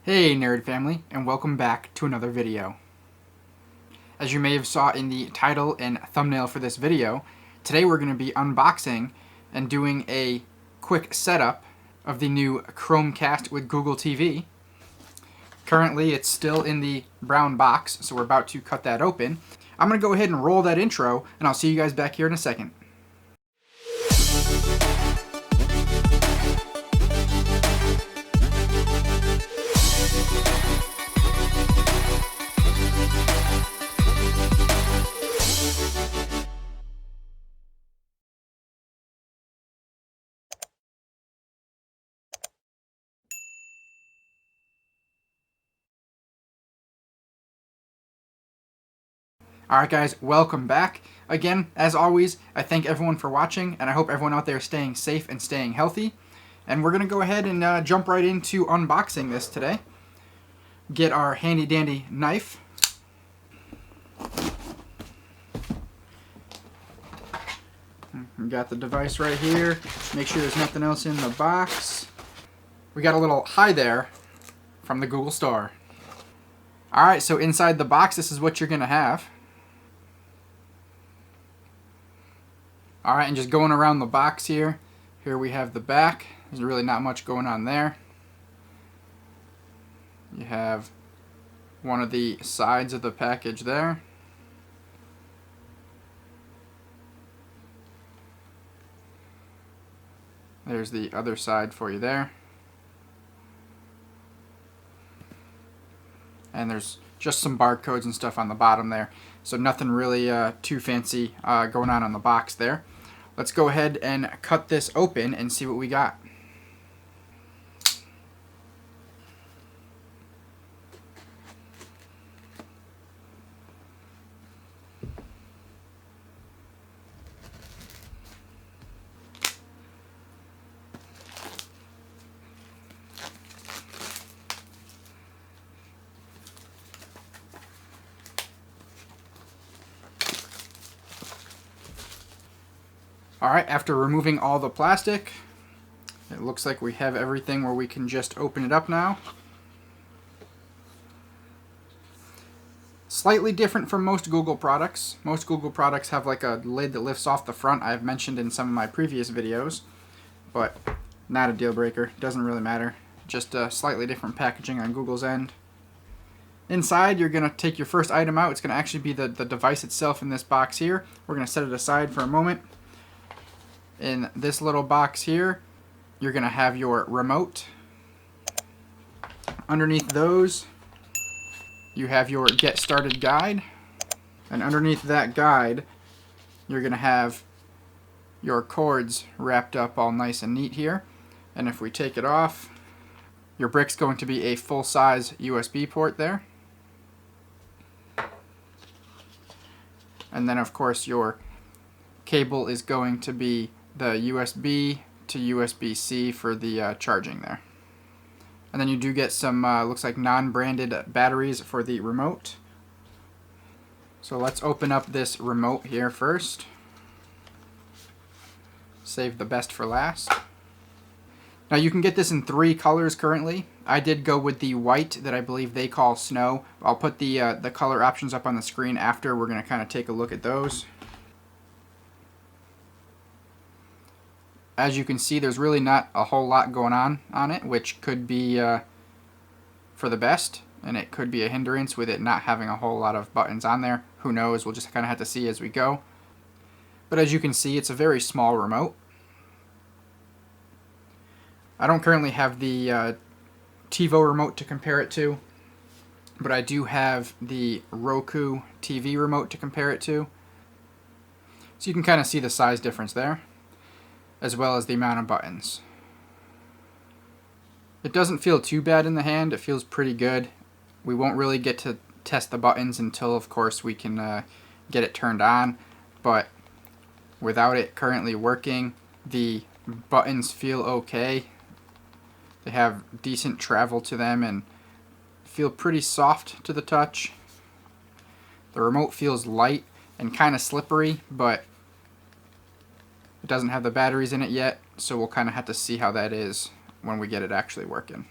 Hey nerd family, and welcome back to another video. As you may have saw in the title and thumbnail for this video, today we're going to be unboxing and doing a quick setup of the new Chromecast with Google TV. Currently it's still in the brown box, so we're about to cut that open. I'm going to go ahead and roll that intro, and I'll see you guys back here in a second. Alright guys, welcome back. Again, as always, I thank everyone for watching, and I hope everyone out there is staying safe and staying healthy. And we're going to go ahead and jump right into unboxing this today. Get our handy dandy knife. We got the device right here. Make sure there's nothing else in the box. We got a little hi there from the Google Store. Alright, so inside the box, this is what you're going to have. Alright, and just going around the box here, we have the back. There's really not much going on there. You have one of the sides of the package there. There's the other side for you there. And there's just some barcodes and stuff on the bottom there. So nothing really too fancy going on the box there. Let's go ahead and cut this open and see what we got. Alright, after removing all the plastic, it looks like we have everything where we can just open it up now. Slightly different from most Google products. Most Google products have like a lid that lifts off the front. I've mentioned in some of my previous videos, but not a deal breaker. Doesn't really matter. Just slightly different packaging on Google's end. Inside, you're going to take your first item out. It's going to actually be the device itself in this box here. We're going to set it aside for a moment. In this little box here, you're going to have your remote. Underneath those, you have your Get Started guide. And underneath that guide, you're going to have your cords wrapped up all nice and neat here. And if we take it off, your brick's going to be a full-size USB port there. And then, of course, your cable is going to be the USB to USB-C for the charging there. And then you do get some, looks like non-branded batteries for the remote. So let's open up this remote here first. Save the best for last. Now you can get this in 3 colors currently. I did go with the white that I believe they call snow. I'll put the color options up on the screen after. We're going to kind of take a look at those. As you can see, there's really not a whole lot going on it, which could be for the best, and it could be a hindrance with it not having a whole lot of buttons on there. Who knows? We'll just kind of have to see as we go. But as you can see, it's a very small remote. I don't currently have the Tivo remote to compare it to, but I do have the Roku TV remote to compare it to. So you can kind of see the size difference there, as well as the amount of buttons. It doesn't feel too bad in the hand. It feels pretty good. We won't really get to test the buttons until, of course, we can get it turned on. But without it currently working, the buttons feel okay. They have decent travel to them and feel pretty soft to the touch. The remote feels light and kind of slippery, but it doesn't have the batteries in it yet, so we'll kind of have to see how that is when we get it actually working.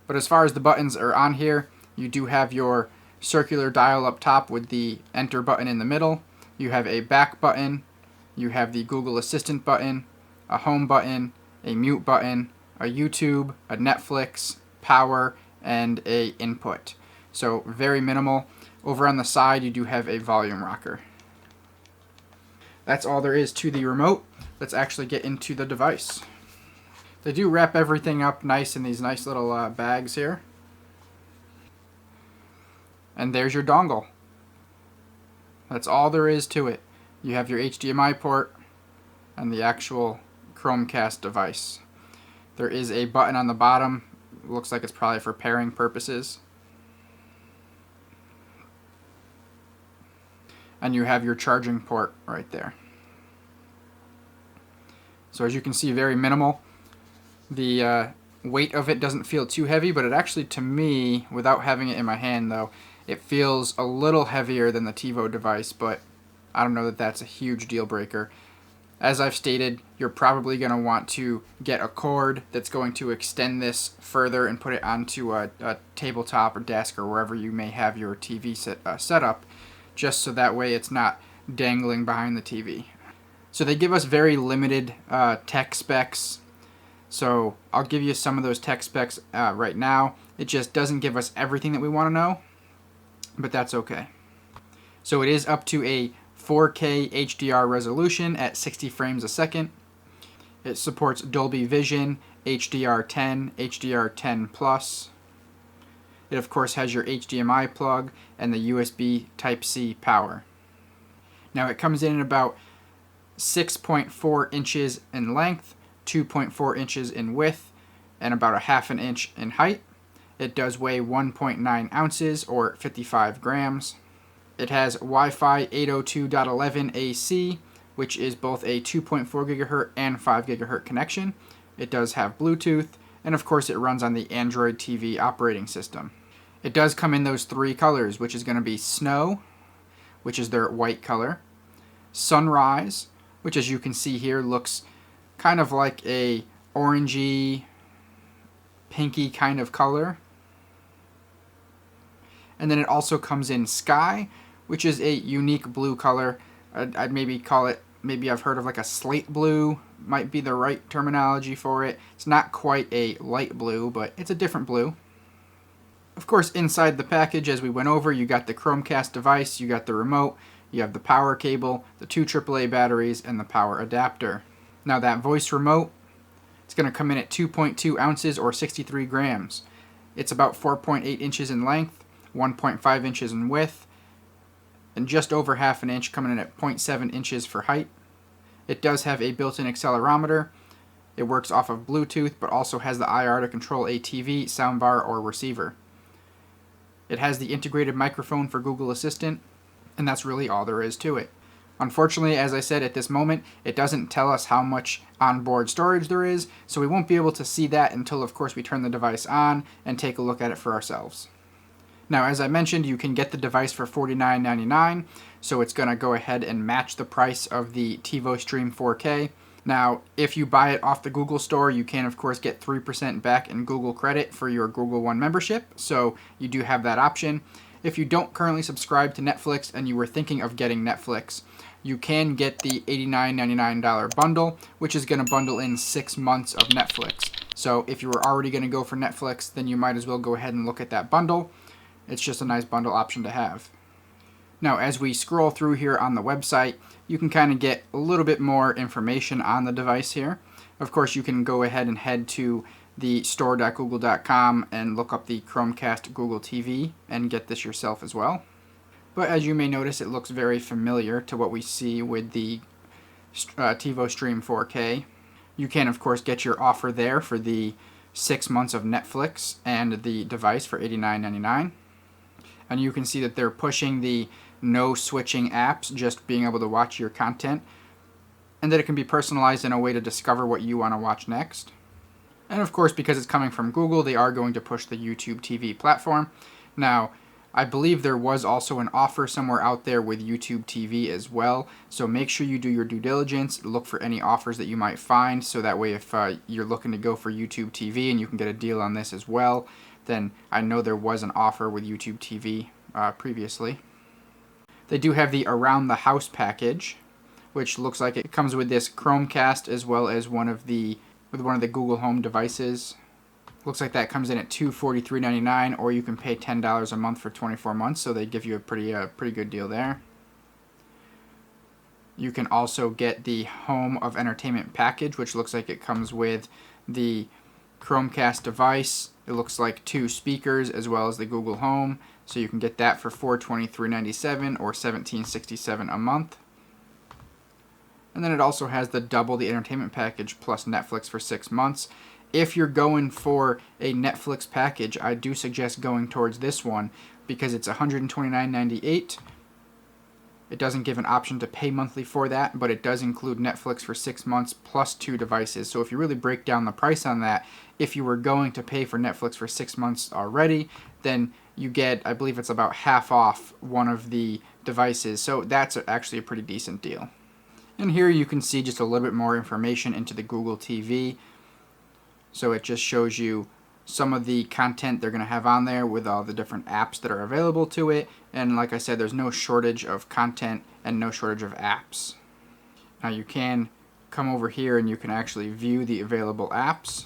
But as far as the buttons are on here, you do have your circular dial up top with the enter button in the middle. You have a back button, you have the Google Assistant button, a home button, a mute button, a YouTube, a Netflix, power, and a input. So very minimal. Over on the side, you do have a volume rocker. That's all there is to the remote. Let's actually get into the device. They do wrap everything up nice in these nice little bags here. And there's your dongle. That's all there is to it. You have your HDMI port and the actual Chromecast device. There is a button on the bottom. Looks like it's probably for pairing purposes. And you have your charging port right there. So as you can see, very minimal. The weight of it doesn't feel too heavy, but it actually, to me, without having it in my hand though, it feels a little heavier than the Tivo device, but I don't know that that's a huge deal breaker. As I've stated, you're probably going to want to get a cord that's going to extend this further and put it onto a tabletop or desk or wherever you may have your TV set up, just so that way it's not dangling behind the TV. So they give us very limited tech specs. So I'll give you some of those tech specs right now. It just doesn't give us everything that we want to know, but that's okay. So it is up to a 4K HDR resolution at 60 frames a second. It supports Dolby Vision, HDR10, HDR10 Plus. It of course has your HDMI plug and the USB Type-C power. Now it comes in at about 6.4 inches in length, 2.4 inches in width, and about a half an inch in height. It does weigh 1.9 ounces or 55 grams. It has Wi-Fi 802.11 AC, which is both a 2.4 gigahertz and 5 gigahertz connection. It does have Bluetooth, and of course it runs on the Android TV operating system. It does come in those three colors, which is going to be Snow, which is their white color, Sunrise, which as you can see here looks kind of like a orangey, pinky kind of color. And then it also comes in Sky, which is a unique blue color. I'd maybe call it, maybe I've heard of like a slate blue, might be the right terminology for it. It's not quite a light blue, but it's a different blue. Of course, inside the package, as we went over, you got the Chromecast device, you got the remote, you have the power cable, the two AAA batteries, and the power adapter. Now that voice remote, it's going to come in at 2.2 ounces or 63 grams. It's about 4.8 inches in length, 1.5 inches in width, and just over half an inch, coming in at 0.7 inches for height. It does have a built-in accelerometer. It works off of Bluetooth, but also has the IR to control a TV, soundbar, or receiver. It has the integrated microphone for Google Assistant, and that's really all there is to it. Unfortunately, as I said, at this moment, it doesn't tell us how much onboard storage there is, so we won't be able to see that until, of course, we turn the device on and take a look at it for ourselves. Now, as I mentioned, you can get the device for $49.99, so it's going to go ahead and match the price of the Tivo Stream 4K. Now, if you buy it off the Google Store, you can, of course, get 3% back in Google credit for your Google One membership, so you do have that option. If you don't currently subscribe to Netflix and you were thinking of getting Netflix, you can get the $89.99 bundle, which is going to bundle in 6 months of Netflix. So if you were already going to go for Netflix, then you might as well go ahead and look at that bundle. It's just a nice bundle option to have. Now, as we scroll through here on the website, you can kind of get a little bit more information on the device here. Of course, you can go ahead and head to the store.google.com and look up the Chromecast Google TV and get this yourself as well. But as you may notice, it looks very familiar to what we see with the Tivo Stream 4K. You can, of course, get your offer there for the 6 months of Netflix and the device for $89.99. And you can see that they're pushing the no switching apps, just being able to watch your content, and that it can be personalized in a way to discover what you want to watch next. And of course, because it's coming from Google, they are going to push the YouTube TV platform. Now, I believe there was also an offer somewhere out there with YouTube TV as well, so make sure you do your due diligence, look for any offers that you might find, so that way if you're looking to go for YouTube TV and you can get a deal on this as well, then I know there was an offer with YouTube TV previously. They do have the Around the House package, which looks like it comes with this Chromecast as well as one of the Google Home devices. Looks like that comes in at $243.99, or you can pay $10 a month for 24 months, so they give you a pretty good deal there. You can also get the Home of Entertainment package, which looks like it comes with the Chromecast device. It looks like 2 speakers as well as the Google Home, so you can get that for $423.97 or $17.67 a month. And then it also has the double the entertainment package plus Netflix for 6 months. If you're going for a Netflix package, I do suggest going towards this one because it's $129.98. It doesn't give an option to pay monthly for that, but it does include Netflix for 6 months plus 2 devices. So if you really break down the price on that, if you were going to pay for Netflix for 6 months already, then you get, I believe it's about half off one of the devices. So that's actually a pretty decent deal. And here you can see just a little bit more information into the Google TV. So it just shows you some of the content they're going to have on there with all the different apps that are available to it. And like I said, there's no shortage of content and no shortage of apps. Now you can come over here and you can actually view the available apps,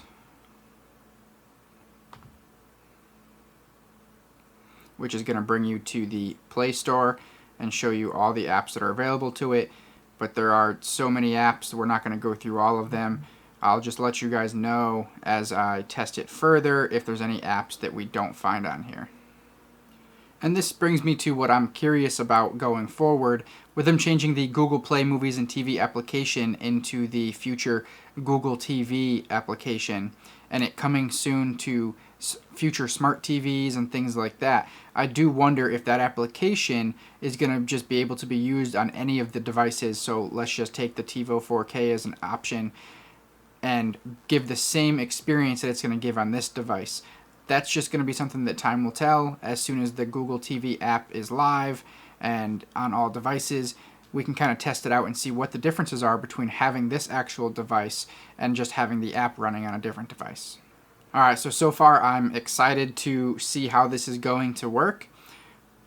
which is going to bring you to the Play Store and show you all the apps that are available to it. But there are so many apps, we're not going to go through all of them. I'll just let you guys know as I test it further if there's any apps that we don't find on here. And this brings me to what I'm curious about going forward, with them changing the Google Play Movies and TV application into the future Google TV application, and it coming soon to future smart TVs and things like that. I do wonder if that application is going to just be able to be used on any of the devices. So let's just take the Tivo 4K as an option and give the same experience that it's going to give on this device. That's just going to be something that time will tell. As soon as the Google TV app is live and on all devices, we can kind of test it out and see what the differences are between having this actual device and just having the app running on a different device. Alright, so far I'm excited to see how this is going to work.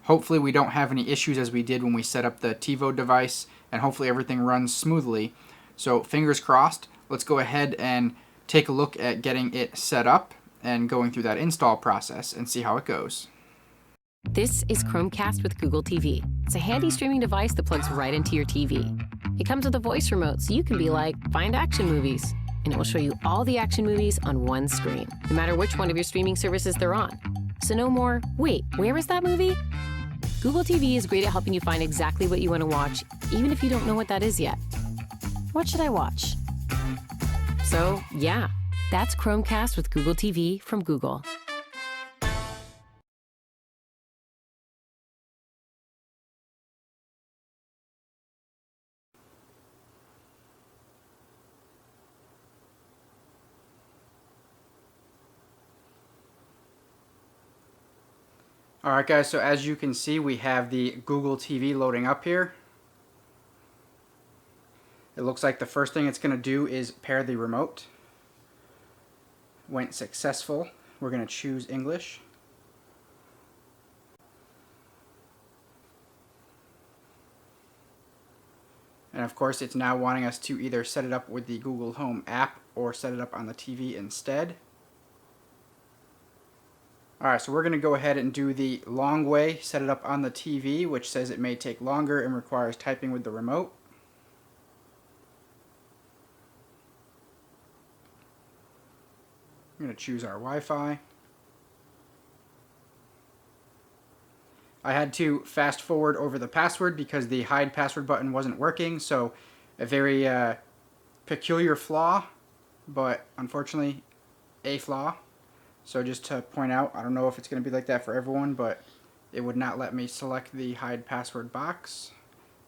Hopefully we don't have any issues as we did when we set up the Tivo device, and hopefully everything runs smoothly. So fingers crossed. Let's go ahead and take a look at getting it set up and going through that install process and see how it goes. This is Chromecast with Google TV. It's a handy streaming device that plugs right into your TV. It comes with a voice remote, so you can be like, find action movies, and it will show you all the action movies on one screen, no matter which one of your streaming services they're on. So no more, wait, where is that movie? Google TV is great at helping you find exactly what you want to watch, even if you don't know what that is yet. What should I watch? So, yeah, that's Chromecast with Google TV from Google. Alright guys, so as you can see, we have the Google TV loading up here. It looks like the first thing it's going to do is pair the remote. Went successful. We're going to choose English. And of course it's now wanting us to either set it up with the Google Home app or set it up on the TV instead. Alright, so we're going to go ahead and do the long way, set it up on the TV, which says it may take longer and requires typing with the remote. I'm going to choose our Wi-Fi. I had to fast forward over the password because the hide password button wasn't working, so a very peculiar flaw, but unfortunately a flaw. So just to point out, I don't know if it's going to be like that for everyone, but it would not let me select the hide password box.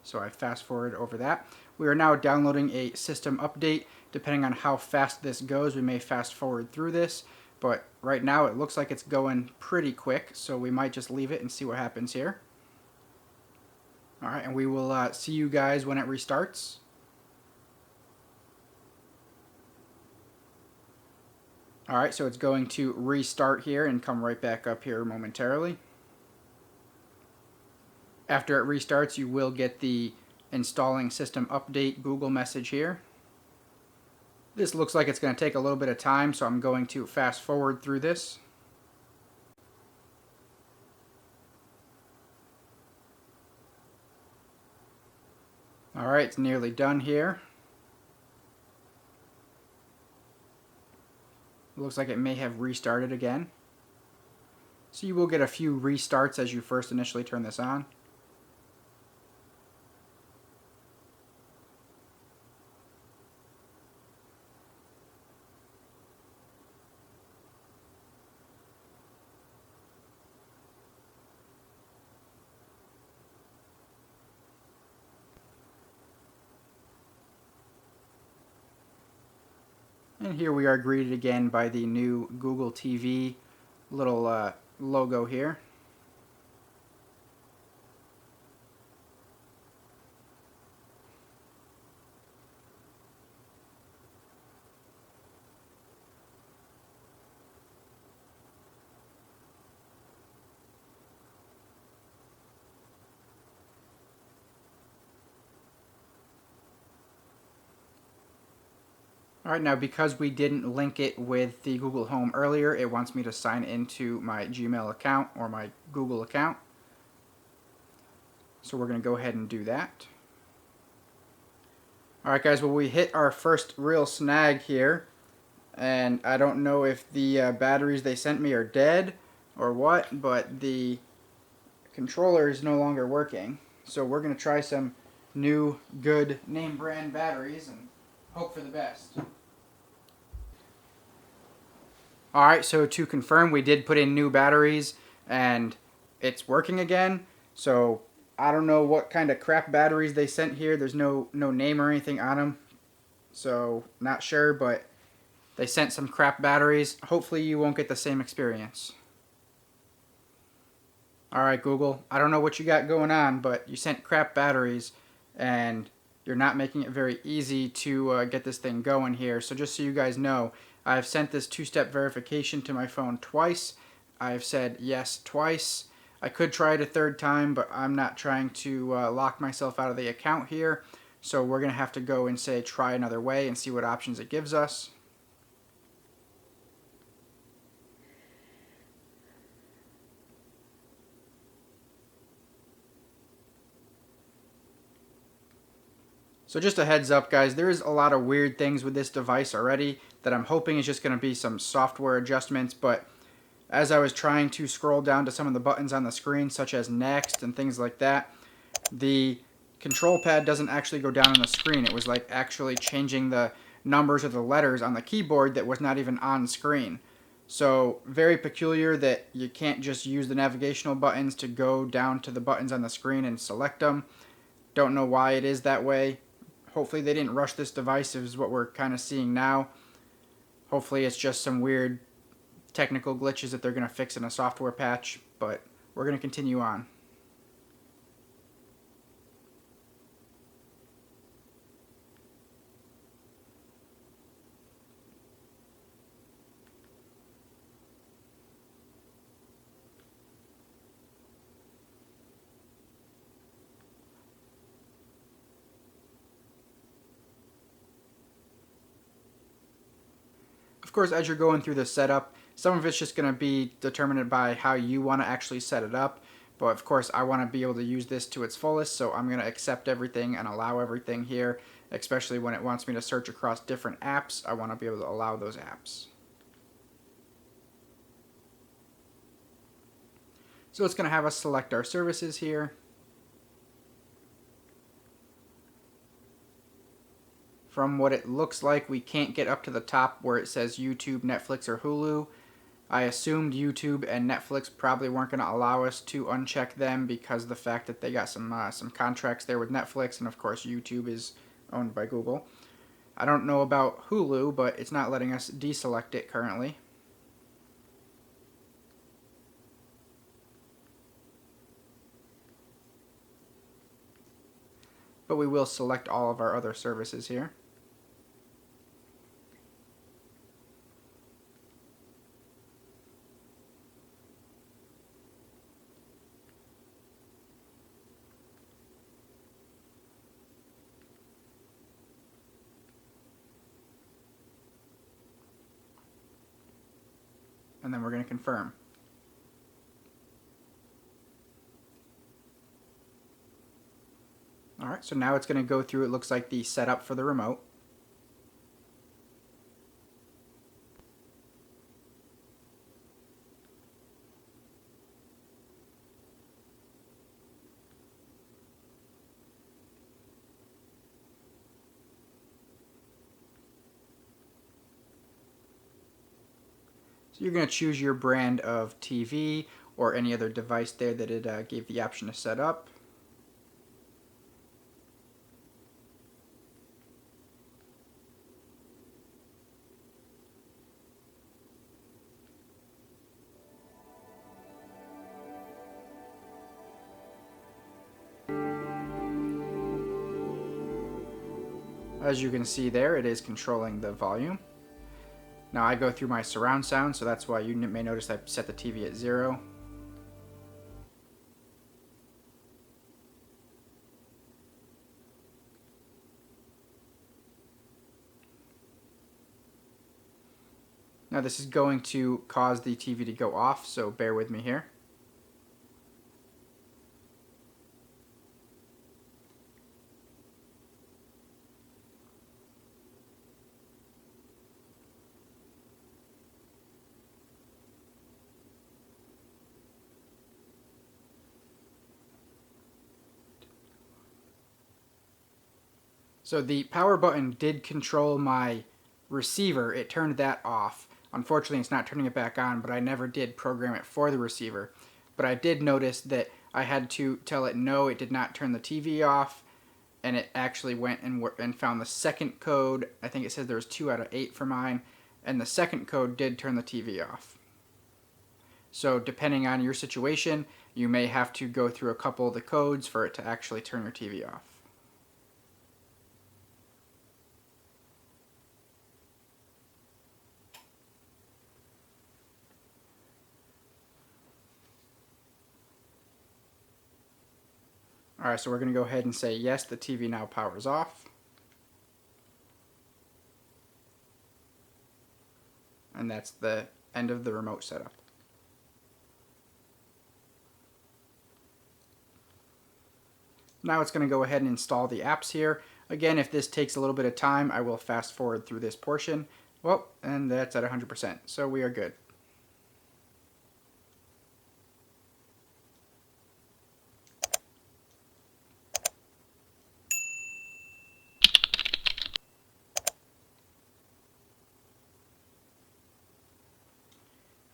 So I fast forward over that. We are now downloading a system update. Depending on how fast this goes, we may fast forward through this. But right now it looks like it's going pretty quick, so we might just leave it and see what happens here. Alright, and we will see you guys when it restarts. Alright, so it's going to restart here and come right back up here momentarily. After it restarts, you will get the installing system update Google message here. This looks like it's going to take a little bit of time, so I'm going to fast forward through this. Alright, it's nearly done here. Looks like it may have restarted again. So you will get a few restarts as you first initially turn this on. And here we are greeted again by the new Google TV little logo here. Alright, now because we didn't link it with the Google Home earlier, it wants me to sign into my Gmail account or my Google account. So we're going to go ahead and do that. Alright guys, well we hit our first real snag here. And I don't know if the batteries they sent me are dead or what, but the controller is no longer working. So we're going to try some new good name brand batteries and hope for the best. Alright, so to confirm, we did put in new batteries and it's working again. So I don't know what kind of crap batteries they sent here. There's no name or anything on them. So not sure, but they sent some crap batteries. Hopefully you won't get the same experience. Alright Google, I don't know what you got going on, but you sent crap batteries and you're not making it very easy to get this thing going here. So just so you guys know, I've sent this two-step verification to my phone twice. I've said yes twice. I could try it a third time, but I'm not trying to lock myself out of the account here. So we're going to have to go and say try another way and see what options it gives us. So just a heads up guys, there is a lot of weird things with this device already that I'm hoping is just going to be some software adjustments, but as I was trying to scroll down to some of the buttons on the screen, such as next and things like that, the control pad doesn't actually go down on the screen. It was like actually changing the numbers or the letters on the keyboard that was not even on screen. So very peculiar that you can't just use the navigational buttons to go down to the buttons on the screen and select them. Don't know why it is that way. Hopefully they didn't rush this device, is what we're kind of seeing now. Hopefully it's just some weird technical glitches that they're going to fix in a software patch, but we're going to continue on. Of course, as you're going through the setup, some of it's just going to be determined by how you want to actually set it up. But of course, I want to be able to use this to its fullest, so I'm going to accept everything and allow everything here, especially when it wants me to search across different apps. I want to be able to allow those apps. So it's going to have us select our services here. From what it looks like, we can't get up to the top where it says YouTube, Netflix, or Hulu. I assumed YouTube and Netflix probably weren't going to allow us to uncheck them because of the fact that they got some contracts there with Netflix, and of course YouTube is owned by Google. I don't know about Hulu, but it's not letting us deselect it currently. But we will select all of our other services here. and then we're going to confirm. Alright, so now it's going to go through, it looks like, the setup for the remote. So you're going to choose your brand of TV or any other device there that it gave the option to set up. As you can see there, it is controlling the volume. Now I go through my surround sound, so that's why you may notice I set the TV at 0. Now this is going to cause the TV to go off, so bear with me here. So the power button did control my receiver. It turned that off. Unfortunately, it's not turning it back on, but I never did program it for the receiver. But I did notice that I had to tell it no, it did not turn the TV off, and it actually went and found the second code. I think it says there was 2 out of 8 for mine, and the second code did turn the TV off. So depending on your situation, you may have to go through a couple of the codes for it to actually turn your TV off. Alright, so we're going to go ahead and say yes, the TV now powers off. And that's the end of the remote setup. Now it's going to go ahead and install the apps here. Again, if this takes a little bit of time, I will fast forward through this portion. Well, and that's at 100%, so we are good.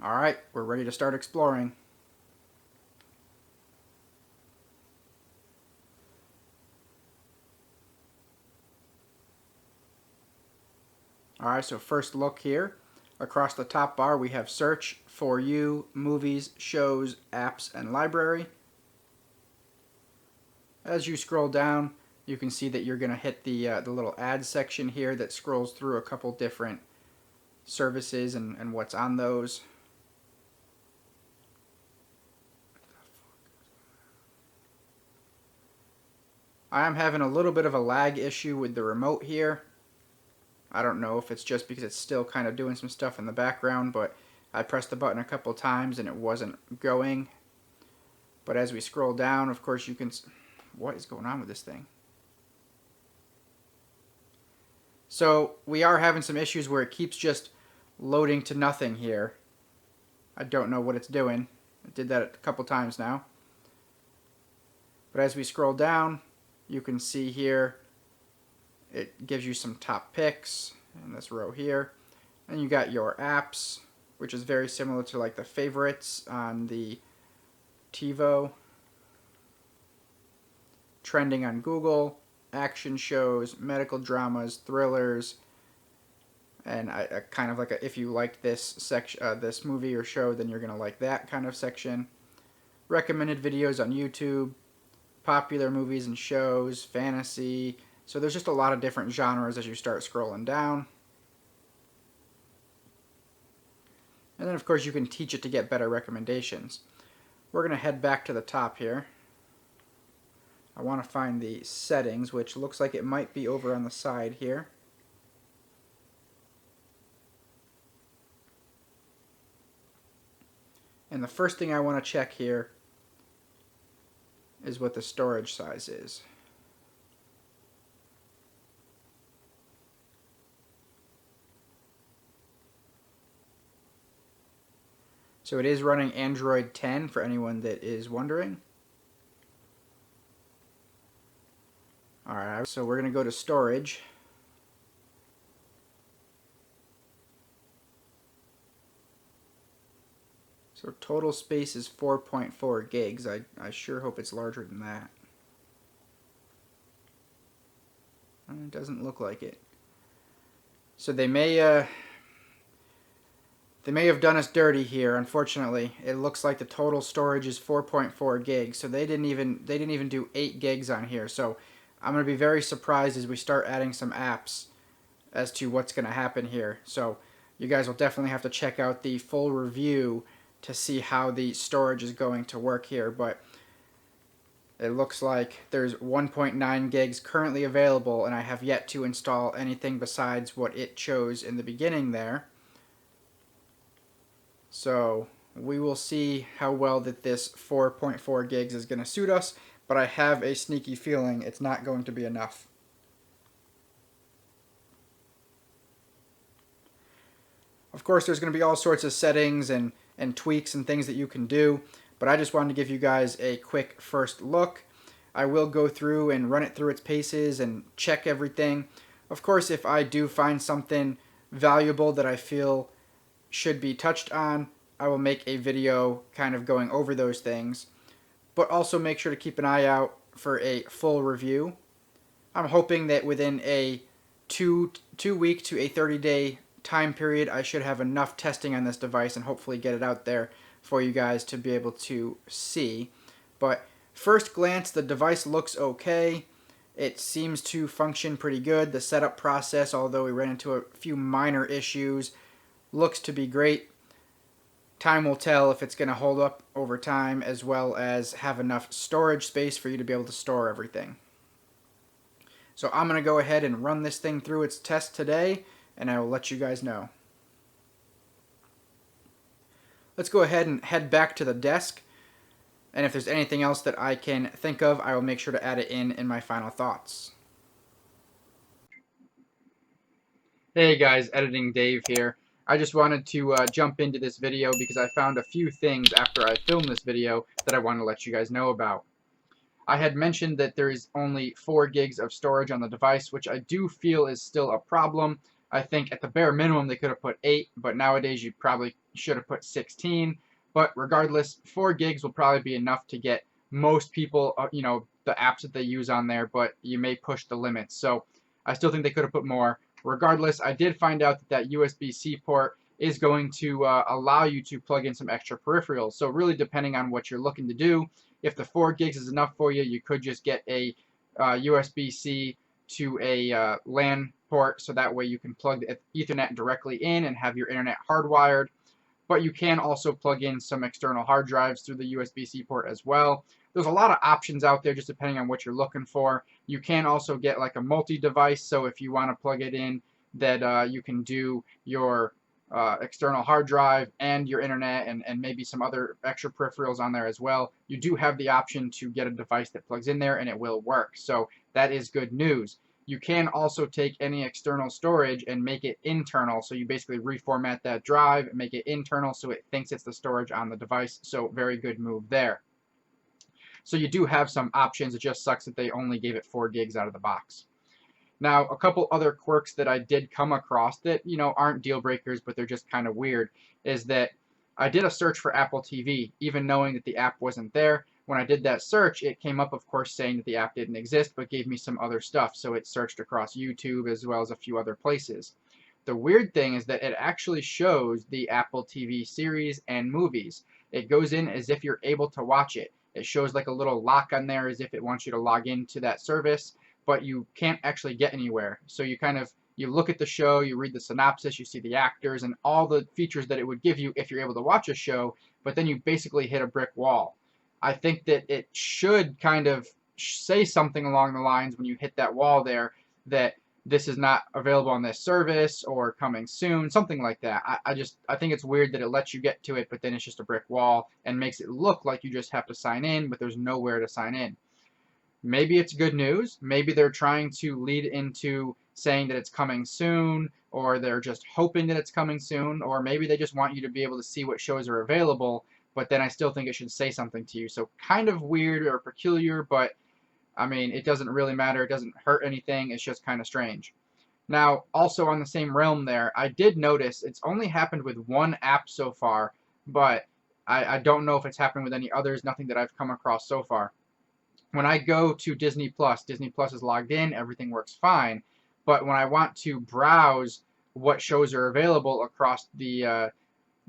Alright, we're ready to start exploring. Alright, so first look here. Across the top bar we have search, for you, movies, shows, apps, and library. As you scroll down, you can see that you're going to hit the little ads section here that scrolls through a couple different services and what's on those. I am having a little bit of a lag issue with the remote here. I don't know if it's just because it's still kind of doing some stuff in the background, but I pressed the button a couple times and it wasn't going. But as we scroll down, of course you can... What is going on with this thing? So we are having some issues where it keeps just loading to nothing here. I don't know what it's doing. It did that a couple times now. But as we scroll down, you can see here it gives you some top picks in this row here. And you got your apps, which is very similar to like the favorites on the Tivo. Trending on Google, action shows, medical dramas, thrillers, and I kind of like if you like this section, this movie or show, then you're gonna like that kind of section. Recommended videos on YouTube, popular movies and shows, fantasy. So there's just a lot of different genres as you start scrolling down. And then of course you can teach it to get better recommendations. We're gonna head back to the top here. I want to find the settings, which looks like it might be over on the side here. And the first thing I want to check here is what the storage size is. So it is running Android 10 for anyone that is wondering. Alright, so we're going to go to storage. So total space is 4.4 gigs. I sure hope it's larger than that. It doesn't look like it. So they may have done us dirty here. Unfortunately, it looks like the total storage is 4.4 gigs. So they didn't even do 8 gigs on here. So I'm going to be very surprised as we start adding some apps as to what's going to happen here. So you guys will definitely have to check out the full review to see how the storage is going to work here. But it looks like there's 1.9 gigs currently available, and I have yet to install anything besides what it chose in the beginning there. So we will see how well that this 4.4 gigs is going to suit us, but I have a sneaky feeling it's not going to be enough. Of course, there's going to be all sorts of settings and tweaks and things that you can do, but I just wanted to give you guys a quick first look. I will go through and run it through its paces and check everything. Of course, if I do find something valuable that I feel should be touched on, I will make a video kind of going over those things, but also make sure to keep an eye out for a full review. I'm hoping that within a 2-week to a 30-day time period, I should have enough testing on this device and hopefully get it out there for you guys to be able to see. But first glance, the device looks okay. It seems to function pretty good. The setup process, although we ran into a few minor issues, looks to be great. Time will tell if it's going to hold up over time, as well as have enough storage space for you to be able to store everything. So I'm going to go ahead and run this thing through its test today, and I will let you guys know. Let's go ahead and head back to the desk, and if there's anything else that I can think of, I will make sure to add it in my final thoughts. Hey guys, Editing Dave here. I just wanted to jump into this video because I found a few things after I filmed this video that I want to let you guys know about. I had mentioned that there is only 4 gigs of storage on the device, which I do feel is still a problem. I think at the bare minimum they could have put 8, but nowadays you probably should have put 16. But regardless, 4 gigs will probably be enough to get most people, the apps that they use on there, but you may push the limits. So I still think they could have put more. Regardless, I did find out that USB-C port is going to allow you to plug in some extra peripherals. So really depending on what you're looking to do, if the 4 gigs is enough for you, you could just get a USB-C to a LAN port, so that way you can plug the Ethernet directly in and have your internet hardwired. But you can also plug in some external hard drives through the USB-C port as well. There's a lot of options out there just depending on what you're looking for. You can also get like a multi-device, so if you want to plug it in, that you can do your external hard drive and your internet and maybe some other extra peripherals on there as well. You do have the option to get a device that plugs in there and it will work. So that is good news. You can also take any external storage and make it internal. So you basically reformat that drive and make it internal so it thinks it's the storage on the device. So very good move there. So you do have some options. It just sucks that they only gave it 4 gigs out of the box. Now, a couple other quirks that I did come across that, aren't deal breakers, but they're just kind of weird, is that I did a search for Apple TV, even knowing that the app wasn't there. When I did that search, it came up, of course, saying that the app didn't exist, but gave me some other stuff. So it searched across YouTube as well as a few other places. The weird thing is that it actually shows the Apple TV series and movies. It goes in as if you're able to watch it. It shows like a little lock on there as if it wants you to log into that service, but you can't actually get anywhere. So you look at the show, you read the synopsis, you see the actors and all the features that it would give you if you're able to watch a show, but then you basically hit a brick wall. I think that it should kind of say something along the lines when you hit that wall there that this is not available on this service or coming soon, something like that. I think it's weird that it lets you get to it, but then it's just a brick wall and makes it look like you just have to sign in, but there's nowhere to sign in. Maybe it's good news. Maybe they're trying to lead into saying that it's coming soon, or they're just hoping that it's coming soon, or maybe they just want you to be able to see what shows are available, but then I still think it should say something to you. So kind of weird or peculiar, but I mean, it doesn't really matter. It doesn't hurt anything. It's just kind of strange. Now, also on the same realm there, I did notice it's only happened with one app so far, but I don't know if it's happened with any others, nothing that I've come across so far. When I go to Disney Plus is logged in, everything works fine. But when I want to browse what shows are available across the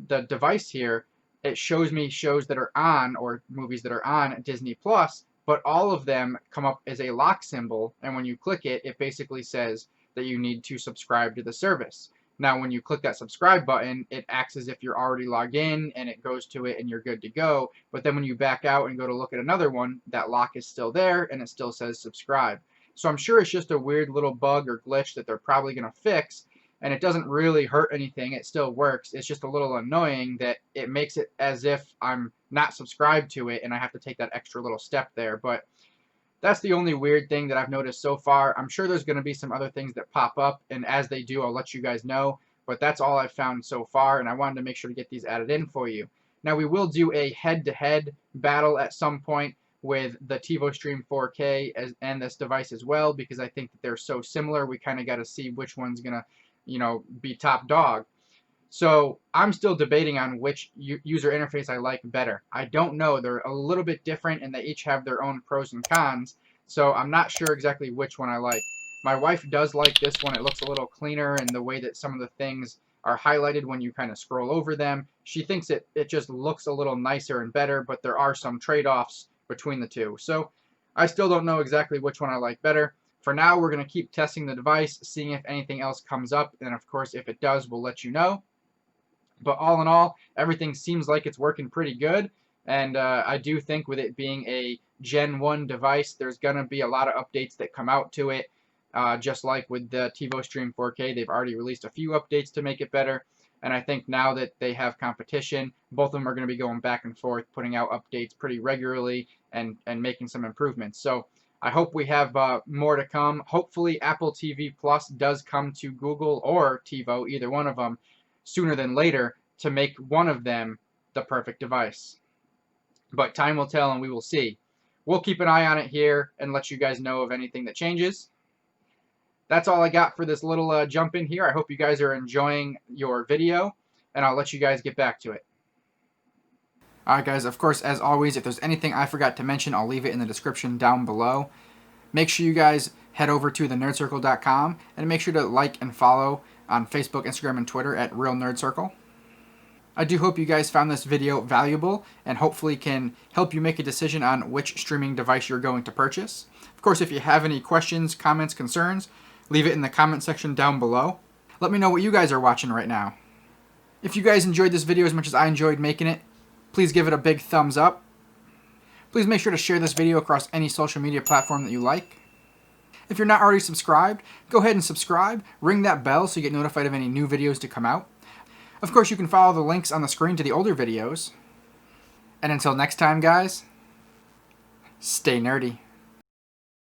device here, it shows me shows that are on, or movies that are on Disney Plus, but all of them come up as a lock symbol, and when you click it, it basically says that you need to subscribe to the service. Now, when you click that subscribe button, it acts as if you're already logged in, and it goes to it, and you're good to go. But then when you back out and go to look at another one, that lock is still there, and it still says subscribe. So I'm sure it's just a weird little bug or glitch that they're probably going to fix, and it doesn't really hurt anything. It still works. It's just a little annoying that it makes it as if I'm not subscribed to it, and I have to take that extra little step there. But that's the only weird thing that I've noticed so far. I'm sure there's going to be some other things that pop up, and as they do, I'll let you guys know. But that's all I've found so far, and I wanted to make sure to get these added in for you. Now, we will do a head-to-head battle at some point with the Tivo Stream 4K and this device as well, because I think that they're so similar. We kind of got to see which one's going to, be top dog. So I'm still debating on which user interface I like better. I don't know. They're a little bit different, and they each have their own pros and cons. So I'm not sure exactly which one I like. My wife does like this one. It looks a little cleaner, and the way that some of the things are highlighted when you kind of scroll over them, she thinks it just looks a little nicer and better, but there are some trade-offs between the two. So I still don't know exactly which one I like better. For now, we're going to keep testing the device, seeing if anything else comes up, and of course, if it does, we'll let you know. But all in all, everything seems like it's working pretty good. And I do think with it being a Gen 1 device, there's going to be a lot of updates that come out to it. Just like with the Tivo Stream 4K, they've already released a few updates to make it better. And I think now that they have competition, both of them are going to be going back and forth, putting out updates pretty regularly and making some improvements. So I hope we have more to come. Hopefully Apple TV Plus does come to Google or Tivo, either one of them, sooner than later, to make one of them the perfect device. But time will tell, and we will see. We'll keep an eye on it here and let you guys know of anything that changes. That's all I got for this little jump in here. I hope you guys are enjoying your video, and I'll let you guys get back to it. Alright guys, of course, as always, if there's anything I forgot to mention, I'll leave it in the description down below. Make sure you guys head over to thenerdcircle.com and make sure to like and follow on Facebook, Instagram, and Twitter at Real Nerd Circle. I do hope you guys found this video valuable and hopefully can help you make a decision on which streaming device you're going to purchase. Of course, if you have any questions, comments, concerns, leave it in the comment section down below. Let me know what you guys are watching right now. If you guys enjoyed this video as much as I enjoyed making it, please give it a big thumbs up. Please make sure to share this video across any social media platform that you like. If you're not already subscribed, go ahead and subscribe, ring that bell so you get notified of any new videos to come out. Of course, you can follow the links on the screen to the older videos. And until next time, guys, stay nerdy.